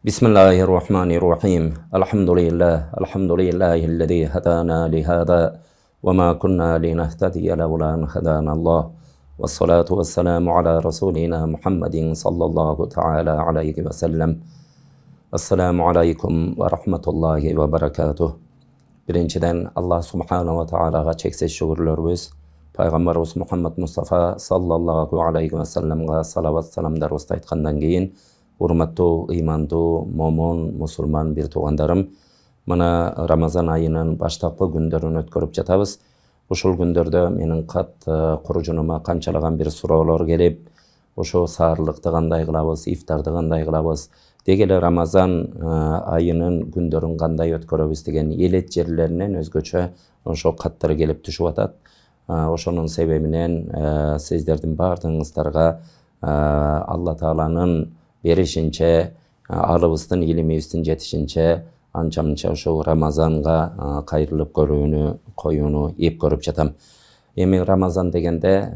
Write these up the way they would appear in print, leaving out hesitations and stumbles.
بسم الله الرحمن الرحيم الحمد لله الذي هدانا لهذا وما كنا لنهتدي لولا أن هدانا الله والصلاة والسلام على رسولنا محمد صلى الله تعالى عليه وسلم Assalamu alaikum ve rahmetullahi ve barakatuh. Birinciden Allah subhanahu ve ta'alaga çeksiz şükürlerimiz, Peygamberimiz Muhammed Mustafa sallallahu aleyhi ve sellem'e salavat salamlar aytkandan keyin, hurmatlı imanlı mo'min musulman bir tuğandarım, mana Ramazan ayının baştapı günlerini ötkörüp jatabız. Uşul günlerde menin kat kurucunuma kançalagan bir so'roolor gelip, oşo saarlыкты kандай kılabız, iftarды kандай kılabız, degele Ramazan ayının günlerin kanday ötköröbüz degen elet jerlerinden özgöçö oşo kattary gelip düşüp atat. Oşonun sebebinen sizlerden bardığınızlarga Allah Taala'nın berişinçe, alыбыздын ilimizdin jetişinçe, ançamınça oşo Ramazanга kayrılıp görүүnü, koyууну ep görüp jatam. Emin Ramazan degende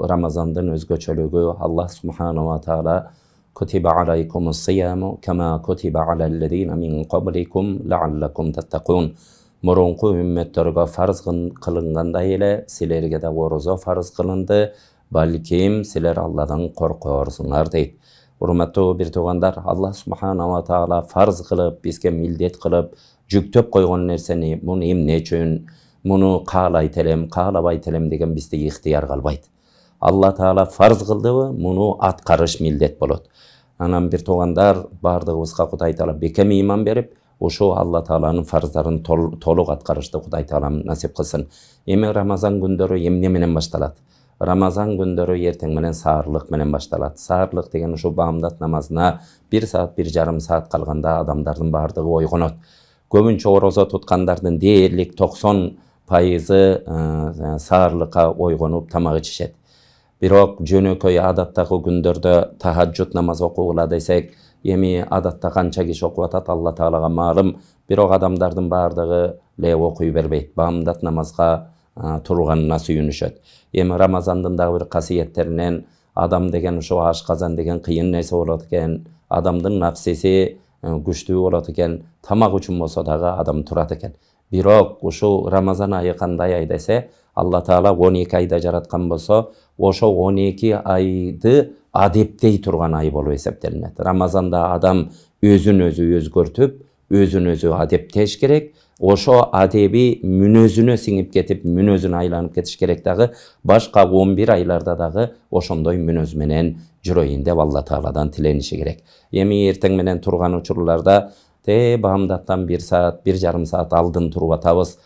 Ramazan'dan özgöçölügü Allah Subhanahu ve Taala kutiba alaykumus siyamu kema kutiba alellezine min qablikum la'allakum tattaqun. Murunqu ümmetlerge farz kılınganday ele silerge de oroza farz kılındı. Balkim siler Allah'dan korkuyorsunlar deyip. Hurmatlı bir tuğandar, Allah Subhanahu ve Taala farz kılıp, bizge mildet kılıp, jüktöp koygan nerseni, bunu emne üçün, bunu kaalaytelem, kaalabaytelem degen bizde ihtiyar kalbaydı. Allah Taala farz kıldı, bunu atkarış mildet bolot. Anam bir tuğandar, bardığımızga Kuday Taala bekem iman berip, oşo Allah Taala'nın farzlarını toluk atkarıştı Kuday Taala nasip kılsın. Emi Ramazan günleri emne menen baştalat. Ramazan günleri erteң menen saarlık menen baştalat. Saarlık degen oşo bamdat namazına 1 saat 1,5 saat kalganda adamdardын bardığı oygonot. Köpünçe oroza tutkandardын dээрлик 90% saarlıkka oygonup tamak içişet. Birok jönököy adattagı gündörde tahajjud namaz okugula desek, emi adatta kança kişi okup atat Allah Taalaga malum. Birok adamdardын bardığı le okuy berbeyt. Bamdat namazga turganına sүйүнүшөt. Emi Ramazandın da bir kasiyetterinden adam degen şu aşkazan degen kıyın neyse bolot eken, adamdın nafsesi güçlүү bolot eken, tamak üçün bolsa dagı adam turat eken. Birok uşu Ramazan ayı kanday ay dese, Allah Taala 12 ayda jaratkan bolsa, oşo 12 aydı adeptey turgan ay bolup eseptelinet. Ramazanda adam özün özü özgörtüp, özün özü adepteş gerek. Oşo adebi münözüne singip ketip, münözüne aylanıp ketiş gerek dagı, başka 11 aylarda dagı oşondoy münöz menen jüreğinde Allah Taala'dan tilenişi gerek. Emi erteң menen turgan uçurlarda bamdattan 1 saat, 1,5 saat aldın turup atabız.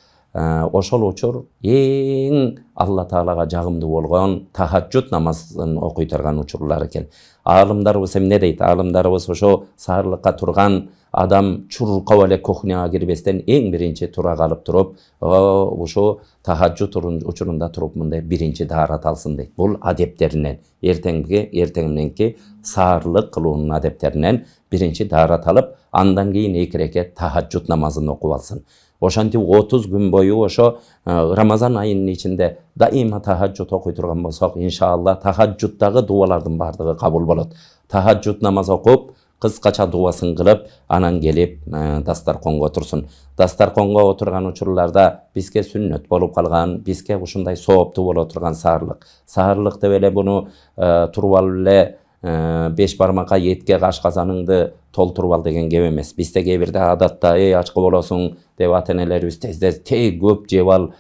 Oşol uçur eң Allah Taalaga jagımdı bolgon tahajjud namazын okuy turgan uçurlar eken. Alımdarыбыз ne deydi? Alımdarыбыз oşo saarlыкka turgan adam çurulkap ele kohnaga girbestен eң birinci tura kalıp turup, oşo tahajjud uçurunda turup mınday birinci daarat alsın deydi. Bul adepterinden, erteңmenenki saarlık kılığının adepterinden birinci daarat alıp, andan keyin 2 reket tahajjud namazını okup alsın. Oşanti 30 gün boyu oşo Ramazan ayının içinde daima tahajjud okuy turgan bolsok, inşallah tahajjuddagı dualardın bardığı kabul bolot. Tahajjud namaz okup, kıskaça duasın kılıp, anan gelip dastarkonga otursun. Dastarkonga oturgan uçurlarda bizge sünnet bolup kalgan, bizge uşunday sooptu bolup oturgan saarlık. Saarlık dep ele bunu turup alıp ele 5 barmaka yetke aşkazanыңды толтуруп ал деген кеп эмес. Бизде кээ бирде адатта ачкы болосуң деп ата-энелерибиз тез көп жеп ал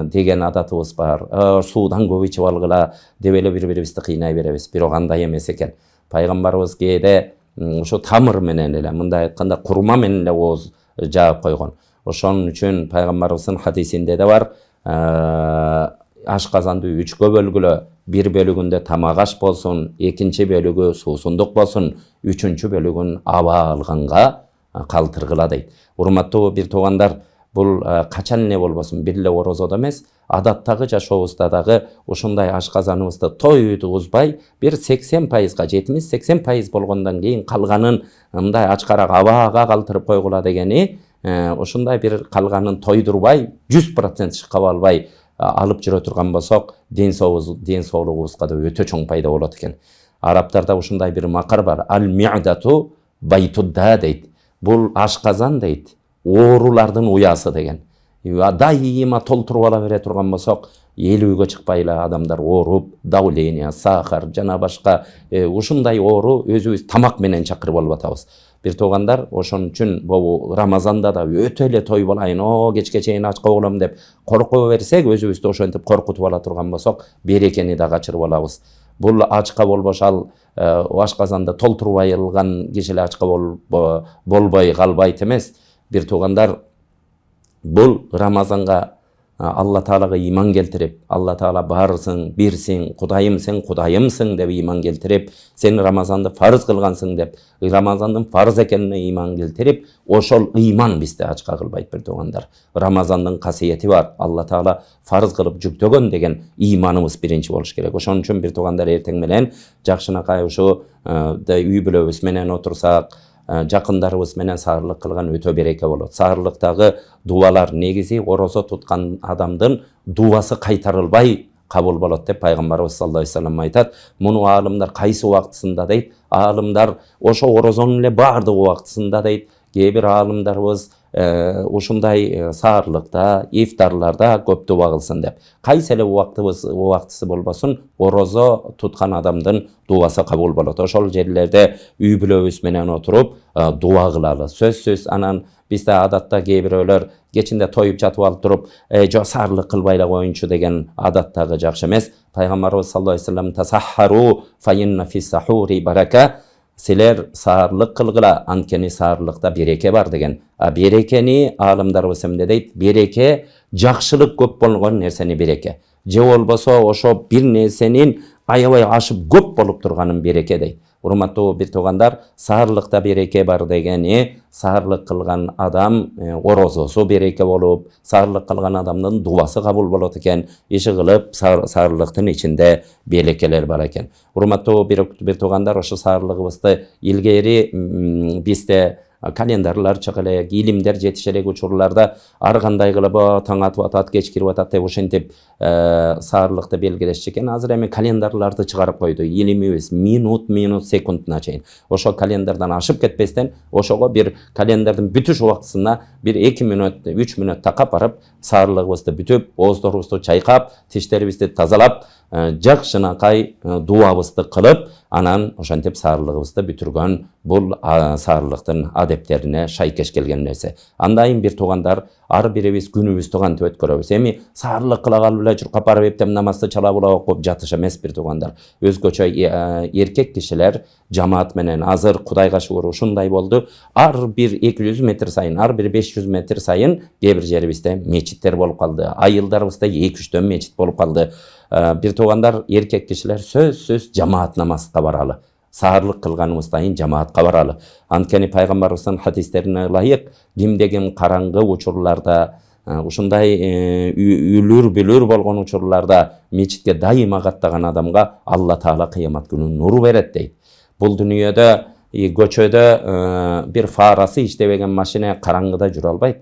деген адатыбыз бар. Суудан көп ичип алгыла деп эле бири-бирибизди кыйнай беребиз. Бирок андай эмес экен. Пайгамбарыбыз кээде ошо тамыр менен эле, мындай айтканда курма менен эле ооз жаап койгон. Ошон үчүн пайгамбарыбыздын хадисинде де бар, ашказанды 3кө бөлгүлө, 1 bölügünde tamak aş bolsun, 2 bölügü suusunduk bolsun, 3 bölügün aba alganga kaltırgıla deydi. Hurmatlı bir tuğandar, bul kaçan ne bolbosun, birle orozod emes, adattagı jaşoobuzda dagı uşunday aşkazanыбызды toyutuguzbay, bir 80%ga 70-80% bolgondan keyin kalganın mындай açkarak abaga kaltırıp koygula degeni, uşunday bir kalganın toydurbay, 100% çıkap albay alıp жүрө турган болсок, ден соолугубузга да өтө чоң пайда болот экен. Арабтарда ушундай bir makar var. Al mi'datu байтудда дейді. Бұл ашқазан дейді, оорулардың уясы деген. Дайыма толтырып ала бере тұрған болсақ, елуге шықпайлы адамдар оруп, давление, сахар, жана башка ушундай оору өзүбүз тамак менен чакырып алып атабыз. Бир туугандар, ошон үчүн бул Рамазанда да өтө эле той болайын, кечке чейин ачка болом деп коркуп берсек, өзүбүздү ошентип коркутуп ала турган болсок, берекени да качырып алабыз. Бул ачка болбош, ал ашказанды толтурбай алган кишилер ачка болбой калбайт эмес. Бир туугандар, бұл Рамазанға Алла Таалаға иман келтіріп, Алла Таала барсың, бирсің, Құдайымсың деп иман келтіріп, сен Рамазанды фарыз қылғансың деп, Рамазандың фарыз екеніне иман келтіріп, ошол иман бізде ачка кылбайт бир туугандар. Рамазандың қасиеті бар, Алла Таала фарыз кылып жүктөгөн деген иманыбыз биринчи болуш керек. Ошон үчүн бир туугандар, эртең менен жакшынакай ушу үй бүлөбүз менен отурсак, жақындарыбыз менен саарлык кылган өтө береке болот. Саарлыктагы дуалар негизи орозо туткан адамдын дуасы кайтарылбай кабыл болот деп пайгамбарыбыз саллаллаху алейхи вассалам айтат. Муну аалымдар кайсы убактысында дейт? Аалымдар ошо орозонун эле баардык убактысында дейт. Кээ бир аалымдарыбыз ушундай саарлыкта, ифтарларда көп дуба кылсын деп. Кайсы эле убактысы болбосун, орозо туткан адамдын дуасы кабыл болот. Ошол жерлерде үй бүлөбүз менен отуруп дуа кылалы. Сөзсүз анан бизде адатта кээ бирөөлөр кечинде тоюп жатып алып туруп, саарлык кылбай эле коюнчу деген адаттагы жакшы эмес. Пайгамбарыбыз саллаллаху алейхи вассалам тасаххару фа инна фис сахури барака, силер саарлык кылгыла, анткени саарлыкта береке бар деген. Берекени аалымдарыбыз эмне дейт? Береке жакшылык көп болгон нерсени береке. Же болбосо ошо бир нерсенин аябай ашып көп болуп турганын береке дейт. Урматтуу бир туугандар, саарлыкта береке бар дегени, саарлык кылган адам орозосу береке болуп, саарлык кылган адамдын дуасы кабыл болот экен, иши кылып саарлыктын ичинде берекелер бар экен. Урматтуу бир туугандар, ошо саарлыгыбызды илгери бизде календарлар чыга элек, илимдер жетише элек учурларда ар кандай кылып таң атып атат, кеч кирип атат деп ошентип саарлыкты белгилешчү экен. Азыр эми календарларды чыгарып койду. Илимибиз минут секундуна чейин. Ошо календардан ашып кетпестен, ошого бир календардын бүтүш убактысына бир 2 мүнөт, 3 мүнөт такап барып, саарлыгыбызды бүтүп, ооздорубузду чайкап, тиштерибизди тазалап, жакшынакай дуабызды кылып, анан ошентип саарлыгыбызды бүтүргөн бул саарлыктын адептерине шайкеш келген нерсе. Андайын бир туугандар, ар бирибиз күнүбүздү кантип өткөрөбүз. Эми саарлык кыла калып эле чуркап барып эптеп намазды чалап окуп жатыш эмес бир туугандар. Өзгөчө эркек кишилер жамаат менен, азыр Кудайга шүгүр ушундай болду. Ар бир 200 метр сайын, ар бир 500 метр сайын кээ бир жерибизде мечиттер болуп калды. Айылдарыбызда 2-3 мечит болуп калды. Бир туугандар, эркек кишилер сөзсүз жамаат намазга баралы. Саарлык кылганыбыздан жамаатка баралы. Анткени пайгамбарыбыздын хадистерине ылайык, кимде-ким караңгы учурларда, ушундай үлүр болгон учурларда мечитке дайыма каттаган адамга Алла Таала кыямат күнү нуру берет дейт. Бул дүйнөдө көчөдө бир фарасы иштебеген машина караңгыда жүрө албайт.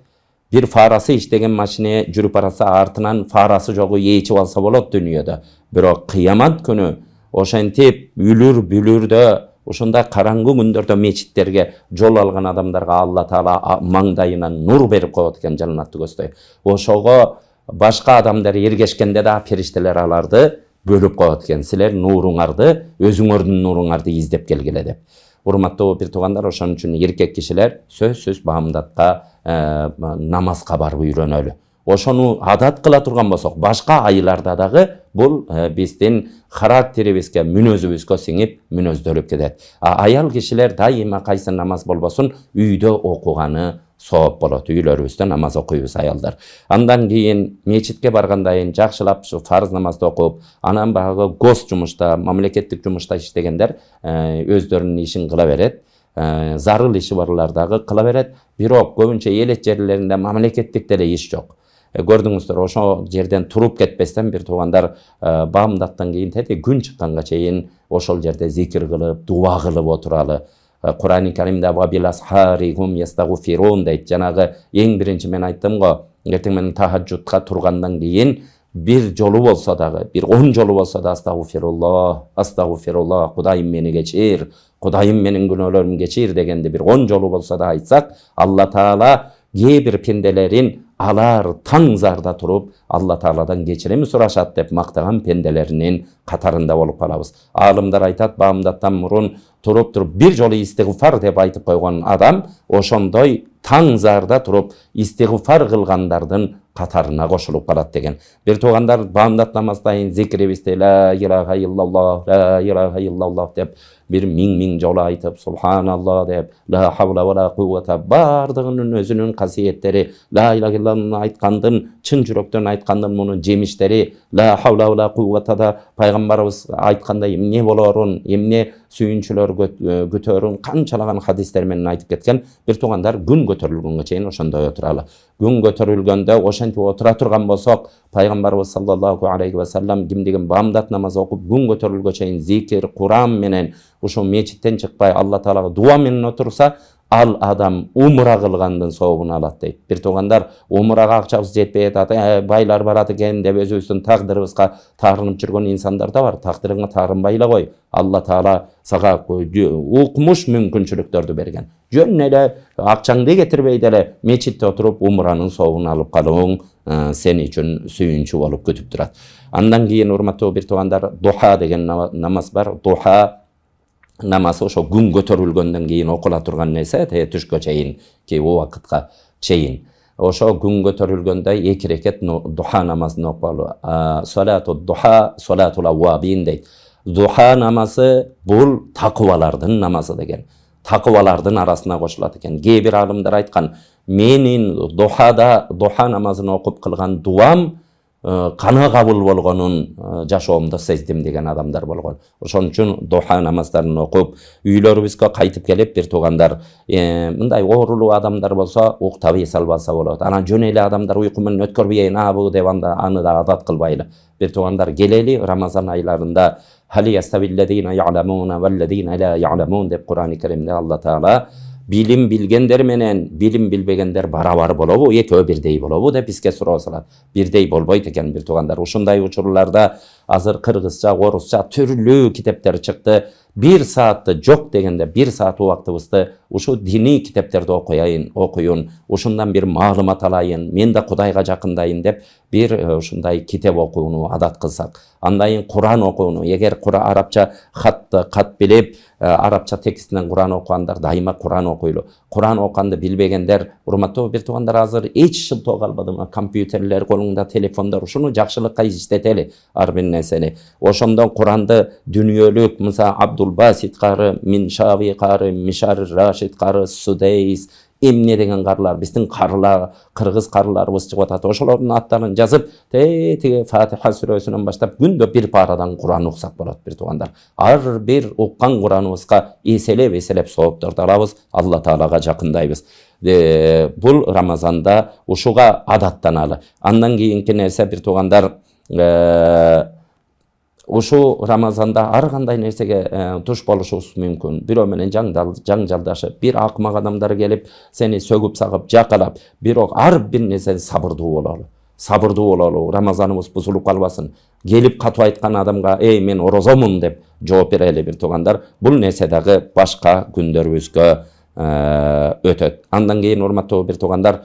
Бир фарасы иштеген машина жүрүп барса, артынан фарасы жогу ээчип алса болот дүйнөдө. Бирок кыямат күнү ошентип үлүрдө, ушундай караңгы күндөрдө мечиттерге жол алган адамдарга Алла Таала маңдайынан нур берип коет экен, жаннатты көздөй. Ошого башка адамдар эргешкенде да периштелер аларды бөлүп коет экен. Силер нуруңарды, өзүңөрдүн нуруңарды издеп келгиле деп. Урматтуу бир туугандар, ошон үчүн эркек кишилер сөзсүз баамдатка, намазга барып үйрөнөлү. Ошону адат кыла турган болсок, башка айларда дагы бул биздин характерибизге, мүнөзүбүзгө сиңип, мүнөздөлүп кетет. Аял кишилер дайыма кайсы намаз болбосун үйдө окуганы сооп болот. Үйлөрүбүздө намаз окуйбуз аялдар. Андан кийин мечитке баргандан жакшылап фарыз намазды окуп, анан багы гос жумушта, мамлекеттик жумушта иштегендер өздөрүнүн ишин кыла берет. Зарыл иши барлар дагы кыла берет. Бирок көбүнчө элет жерлеринде мамлекеттик деле иш жок. Көрдүңүздөр, ошо жерден туруп кетпестен бир туугандар баамдаттан кийин күн чыкканга чейин ошол жерде зикир кылып, дуа кылып отуралы. Кур'ан-ы Каримде вабил асхари хум ястагфирун дейт. Жанагы эң биринчи мен айттым го, эртең менен тахажжудка тургандан кийин bir жолу болса дагы, bir 10 жолу болса да астагфируллах, астагфируллах, Кудайым мени кечир, Кудайым менин күнөөлөрүмдү кечир дегенде bir 10 жолу болса да айтсак, Алла Таала кээ бир пенделерин алар таң зарда туруп Алла Тааладан кечирим сурашат деп мактаган пенделеринин катарында болуп калабыз. Алымдар айтат, баамдаттан мурун туруп бир жолу истигфар деп айтып койгон адам ошондой таң зарда туруп истигфар кылгандардын катарына кошулуп калат деген. Бир туугандар баамдат намаздайын зикрибизди ла илаха иллаллах деп bir ming жолу айтып, субханалла деп, ла хавла ва ла куввата бардыгынын өзүнүн касиеттери, ла илаха иллаллахны айткандын, чын жүрөктөн айткандын мунун жемиштери, ла хавла ва ла куввата да пайгамбарыбыз айткандай эмне болорун, эмне сүйүнчүлөр күтөрүн канчалаган хадистер менен айтып кеткен. Бир туугандар күн көтөрүлгөнгө чейин ошондой отуралы. Күн көтөрүлгөндө ошентип отура турган болсок, пайгамбарыбыз саллаллаху алейхи ва саллям кимдигин баамдат намаз окуп күн көтөрүлгөнгө чейин зикир, Куран менен ушул мечиттен чыкпай Алла Таалага дуа менен отурса, ал адам умра кылгандын сообун алат дейт. Бир туугандар умрага акчабыз жетпей атат, байлар барат экен деп өзүбүздүн тагдырыбызга таарынып жүргөн инсандар да бар. Тагдырыңа таарынбай эле кой. Алла Таала сага укмуш мүмкүнчүлүктөрдү берген. Жөн эле акчаңды кетирбей деле мечитте отуруп умранын сообун алып калууң сен үчүн сүйүнчү болуп күтүп турат. Андан кийин урматтуу бир туугандар, духа деген намаз бар. Духа намазы ошо күн көтөрүлгөндөн кийин окула турган нерсе, түшкө чейин, ки убакытка чейин. Ошо күн көтөрүлгөндө 2 рекет духа намазын окулу. Салату духа, салатул аввабин дейт. Духа намазы бул такыбалардын намазы деген. Такыбалардын арасына кошулат экен. Кээ бир алымдар айткан, менин духа намазын окуп кылган дуам кана кабыл болгонун жашоомдо сездим деген адамдар болгон. Ошон үчүн духа намаздарын окуп, үйлөрүбүзгө кайтып келип, бир туугандар мындай оорулуу адамдар болсо уктабый салбаса болот. Анан жөн эле адамдар уйку менен өткөрбөйүн абы деп аны да адат кылбайлы. Бир туугандар келели Рамазан айларында хали яставиллазина я'ламуна валлазина ла я'ламун деп Кур'ан-ы Керимде Алла Таала билим билгендер менен билим билбегендер барабар болобу, экөө бирдей болобу деп бизге суроо салат. Бирдей болбойт экен бир туугандар. Ушундай учурларда азыр кыргызча, орусча түрлүү китептер чыкты. 1 саатты жок дегенде 1 саат убактыбызды ушу диний китептерди окуйын, ушундан бир маалымат алайын, мен да Кудайга жакындайын деп бир ушундай китеп окууну адат кылсак. Андайын Куран окууну, эгер арабча кат билип, арабча текстинен Куран окугандар дайыма Куран окуйлу. Куран окуганды билбегендер, урматтуу бир туугандар, азыр эч шылтоо калбадымы? Компьютерлер, колуңда телефондар, ушуну жакшылыкка иштетели ар бир нерсени. Ошондон Куранды дүнүйөлүк, мыса Абдулбасит кары, Миншави кары, Мишар Рашид кары, Судейс, эмне деген карлар, биздин кыргыз карларыбыз чыгып атат. Ошолордун аттарын жазып, тиги Фатиха сүрөсүнөн баштап күндө бир парадан Куран уксак болот бир туугандар. Ар бир уккан Кураныбызга эселеп соопторду алабыз, Алла Таалага жакындайбыз. Бул Рамазанда ушуга адаттаналы. Андан кийинки нерсе бир туугандар, ушу Рамазанда ар кандай нерсеге туш болушубуз мүмкүн. Бирөө менен жаңжалдашып, бир акмак адамдар келип сени сөгүп сагып, жакалап, бирок ар бир нерсе сабырдуу бололу. Сабырдуу бололу. Рамазаныбыз бузулуп калбасын. Келип катуу айткан адамга, мен орозомун деп жооп берели бир туугандар. Бул нерсе дагы башка күндөрүбүзгө өтөт. Андан кийин урматтуу бир туугандар,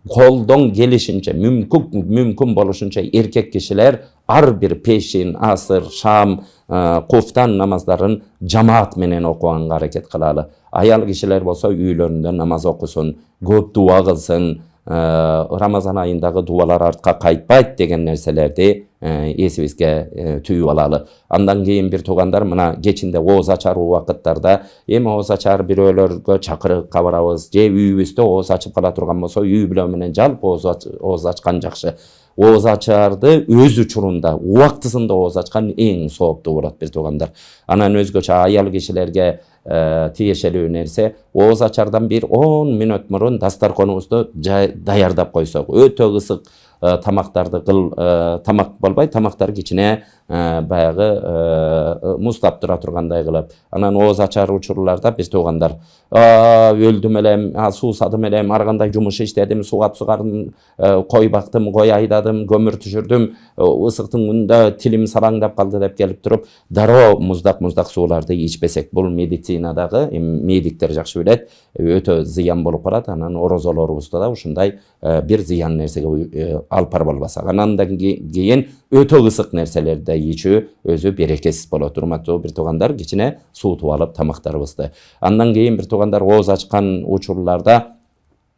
колдон келишинче, мүмкүн болушунча эркек кишилер ар бир пешин, асыр, шам, куфтан намаздарын жамаат менен окуганга аракет кылалы. Аял кишилер болсо үйлөрүндө намаз окусун, көп дуа кылсын, Рамазан айындагы дуалар артка кайтпайт деген нерселерди эсибизге түйүп алалы. Андан кийин бир туугандар, мына кечинде ооз ачар убакыттарда ооз ачар бирөөлөргө чакырыкка барабыз, же үйүбүздө ооз ачып кала турган болсо үй бүлө менен жалпы ооз ачкан жакшы. Ооз ачарды өз учурунда, убактысында ооз ачкан эң сооптуу болот бир туугандар. Анан өзгөчө аял кишилерге тиешелүү нерсе, ооз ачардан бир 10 мүнөт мурун дастарконубузду даярдап койсок, өтө ысык тамактарды тамак болбой, тамактар кичине баягы муздап тура тургандай кылып, анан ооз ачар учурларда бир туугандар, өлдүм элем, суусадым элем, ар кандай жумуш иштедим, сугап сугардым, кой бактым, кой айдадым ашадым, көмір түшүрдүм, ысыктын күндө тилим сараңдап калды деп келип туруп дароо муздак сууларды ичпесек, бул медицинадагы медиктер жакшы билет, өтө зыян болуп калат. Анан орозолорубузда да ушундай бир зыян нерсеге алып барып албасак, анан кийин өтө ысык нерселерди ичүү өзү берекесиз болот. Урматтуу бир туугандар, кичине суутуп алып тамактарыбызды. Андан кийин бир туугандар, ооз ачкан учурларда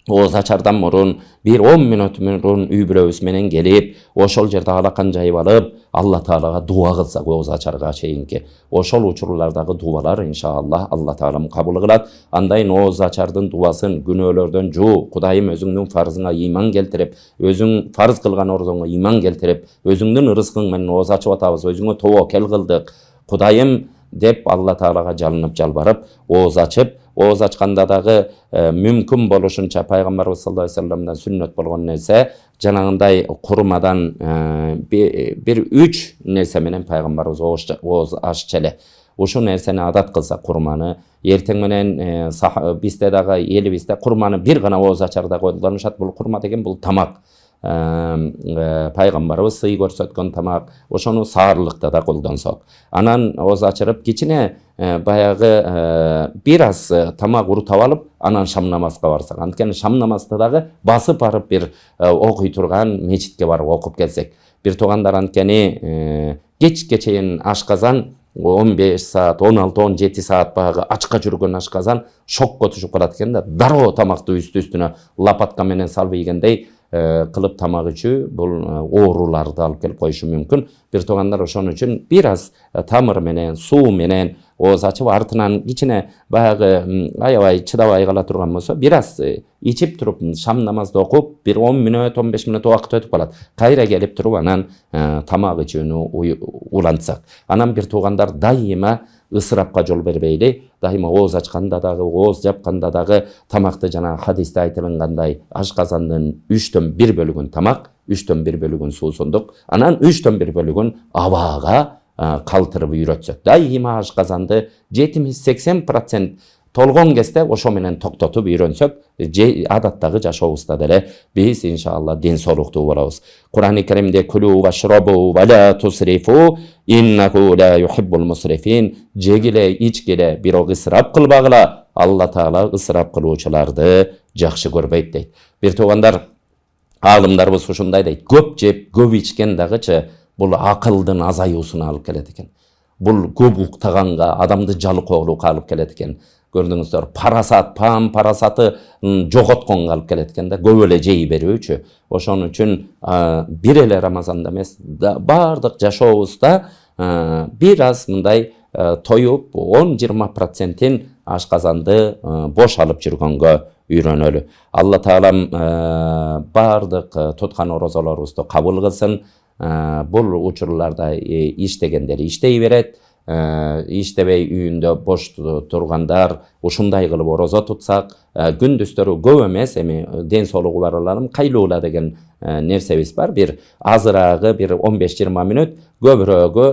ооз ачардан мурун бир 10 мүнөт мурун үй бүлөбүз менен келип, ошол жерде алакан жайып алып, Алла Таалага дуа кылсак ооз ачарга чейинки, ошол учурлардагы дуалар иншаллах Алла Таалам кабыл кылат. Андайын ооз ачардын дуасын күнөөлөрдөн жуу, Кудайым өзүңдүн фарзыңа ыйман келтирип, өзүң фарз кылган орозоңо ыйман келтирип, өзүңдүн ырыскың менен ооз ачып атабыз, өзүңө тобокел кылдык, Кудайым деп Алла Таалага жалынып жалбарып ооз ачып, ооз ачканда дагы мүмкүн болушунча пайгамбарыбыз саллаллаху алейхи вассаламдан сүннөт болгон нерсе жанагындай курмадан бир 3 нерсе менен пайгамбарыбыз ооз аччу эле. Ушул нерсени адат кылса курманы, эртең менен бизде дагы элибизде курманы бир гана ооз ачарда колдонушат. Бул курма деген бул тамак. Пайгамбарыбыз сый көрсөткөн тамак, ошону саарлыкта да колдонсок. Анан ооз ачырып кичине баягы бир аз тамак урутап алып, анан шам намазга барсак. Анткени шам намазды дагы басып барып бир окуй турган мечитке барып окуп келсек. Бир туугандар, анткени кечке чейин ашказан 15 саат, 16-17 саат баягы ачка жүргөн ашказан шокко түшүп калат экен да. Дароо тамакты үстүнө лопатка менен салып ийгендей кылып тамак ичүү бул ооруларды алып келип коюшу мүмкүн. Бир туугандар, ошон үчүн бир аз тамыр менен, суу менен ооз ачып, артынан кичине баягы аябай чыдабай кала турган болсо, бир аз ичип туруп шам намазды окуп, бир 10 мүнөт, 15 мүнөт убакыт өтүп калат. Кайра келип туруп анан тамак ичүүнү улантсак. Анан бир туугандар, дайыма ысырапка жол бербейли. Дайыма ооз ачканда дагы, ооз жапканда дагы тамакты жана хадисте айтылгандай ашказандын 3төн 1 бөлүгүн тамак, 3төн 1 бөлүгүн суусундук, анан 3төн 1 бөлүгүн абага калтырып үйрөтсөк. Дайыма ашказанды 70-80% толгон кезде ошо менен токтотуп үйрөнсөк, адаттагы жашообузда деле биз иншалла ден соолуктуу болобуз. Кур'ан-ы Керимде кулу вашрабу ва ла тусрифу иннаху ла юхиббул мусрифин, жегиле, ичкиле, бирок ысырап кылбагыла, Алла Таала ысырап кылуучуларды жакшы көрбөйт дейт. Бир туугандар, аалымдарыбыз ушундай дейт: көп жеп, көп ичкен дагычы бул акылдын азаюусуна алып келет экен. Бул көп уктаганга, адамды жалыкоолукка алып келет экен. Көрдүңүздөр, парасаты жоготконго алып келет экен да, көп эле жей берүүчү. Ошон үчүн бир эле Рамазанда эмес, бардык жашообузда бир аз мындай тоюп 10-20%-ин ашказанды бош алып жүргөнгө үйрөнөлү. Алла Таалам бардык туткан орозолорубузду кабыл кылсын. Бул учурларда иштегендер иштей берет. Иштебей үйүндө бош тургандар ушундай кылып орозо тутсак, күндүздөрү көп эмес, эми ден соолугу барларым кайлуула деген нерсебиз бар. Бир азыраагы бир 15-20 мүнөт, көбүрөөгө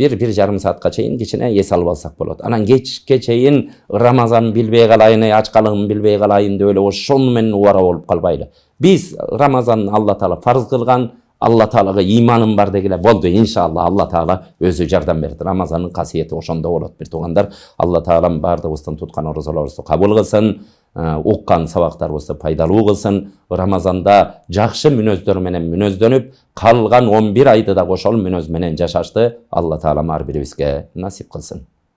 бир жарым саатка чейин кичине эс алып алсак болот. Анан кечке чейин Рамазан билбей калайын, ачкалыгын билбей калайын деп эле ошону менен убара болуп калбайлы. Биз Рамазан Алла Таала фарз кылган, Алла Таалага иманым бар дегиле болду. Иншалла Алла Таала өзү жардам берет. Рамазандын касиети ошондо болот. Бир туугандар, Алла Таалам бардыгыбыздын туткан орозолорубузду кабыл кылсын, уккан сабактарыбызды пайдалуу кылсын. Рамазанда жакшы мүнөздөр менен мүнөздөнүп, калган 11 айды да ошол мүнөз менен жашашты Алла Таалам ар бирибизге насип кылсын.